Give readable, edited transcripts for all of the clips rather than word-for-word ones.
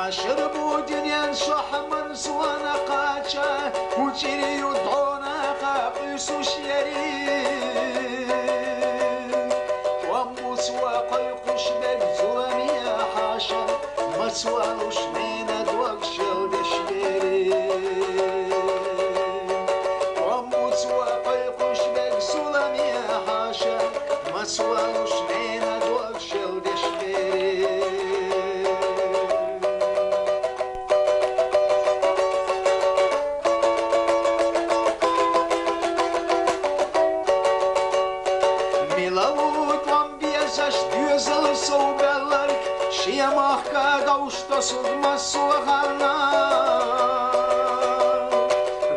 معاشر بودين شح من سوانا قاچا وچيري يدعونا قاقيسو شيري ومسوا قيقش بجزواني حاشا مسوا وشنينا دوق شل دشبيري ومسوا قيقش بجزواني حاشا مسوا وشنينا دوق شل دشبيري Шемахка гаушта судма суахана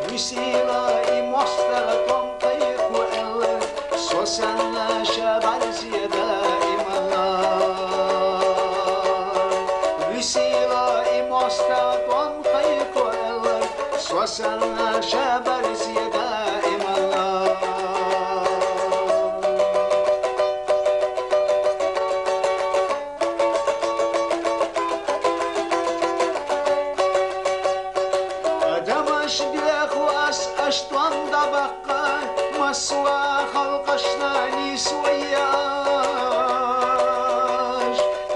Висила и мостала тонка и хуэлла Сосянна шабальзеда имана Висила и мостала тонка и хуэлла Сосянна шабальзеда имана أشتوان دبقة مسوا خلقشنا نسوياش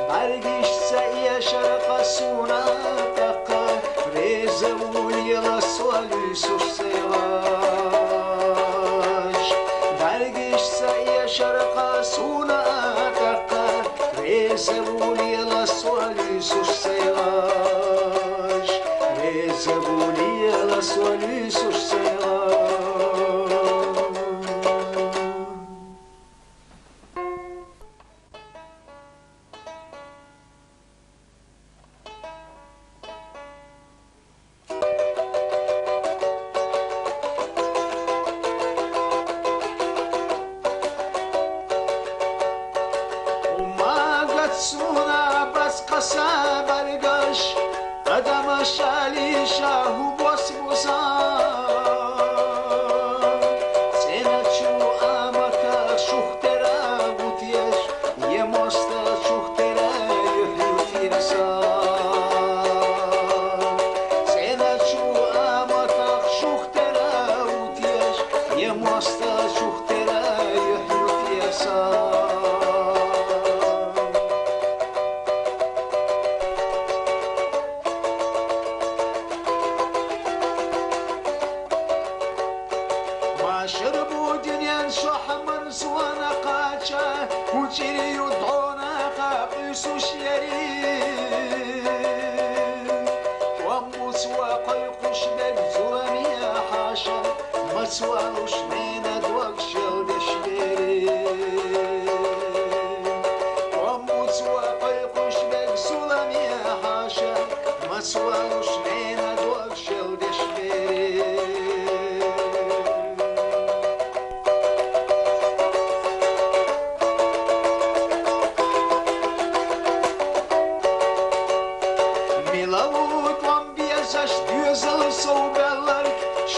برگش سعي شرق سونا تقا رزولي لسولي سوسياش برگش سعي شرق سونا تقا رزولي لسولي سوسياش رزولي لسولي سوسياش Адамаш алишаху босбозан Сеначу амата шухтера бутьеш Емоста шухтера юхютирсан Сеначу амата шухтера бутьеш Емоста шухтера юхютирсан وچيري يدعونا قاقيسو شيري ومسوا قيقش بجزواني حاشا مسوا وشنينا دوق شل دشبيري ومسوا قيقش بجزواني حاشا مسوا وشنينا دوق شل دشبيري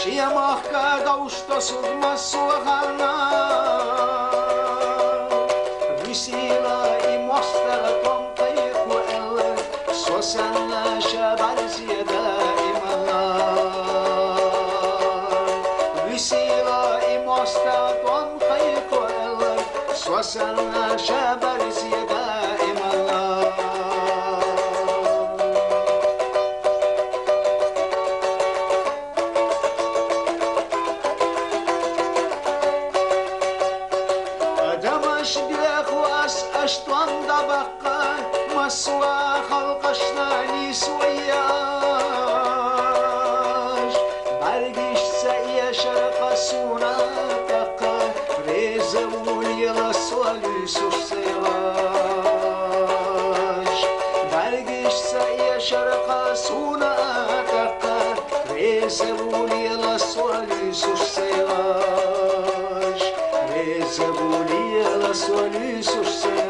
Шемахка гаушта судма суахана Висила и мостала тонка и хуэлла Сосянна шабальзеда имана Висила и мостала тонка и хуэлла Сосянна шабальзеда имана أشتوان دبقة مسوا خلقشنا نسوياش برگش سعي شرق سونا تقا رزولي لسولي سوسياش برگش سعي شرق سونا تقا رزولي لسولي سوسياش رزولي لسولي سوسياش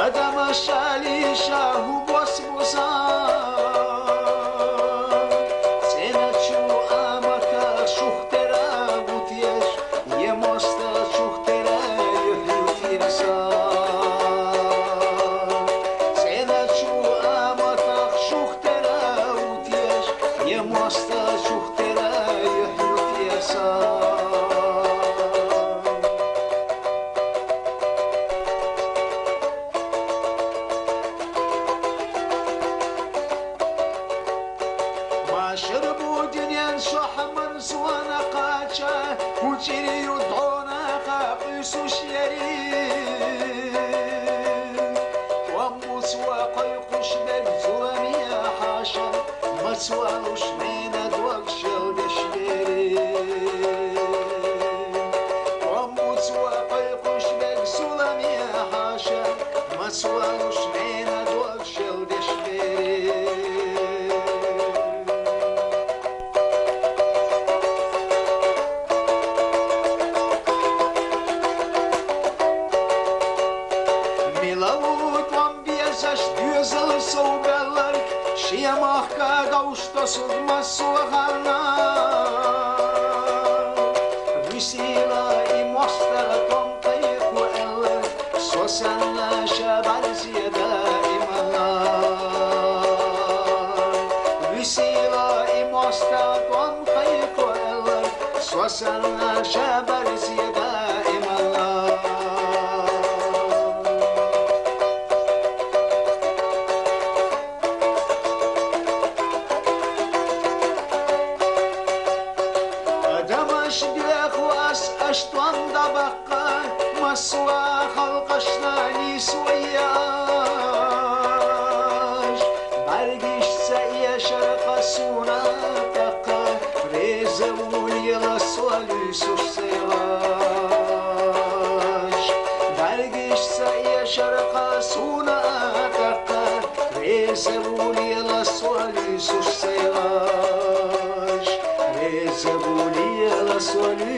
Адамаш алишаху босбозан Сеначу амака шухтера бутьеш Емоста шухтера юхютирсан Сеначу амака шухтера бутьеш Емоста шухтера юхютирсан Свои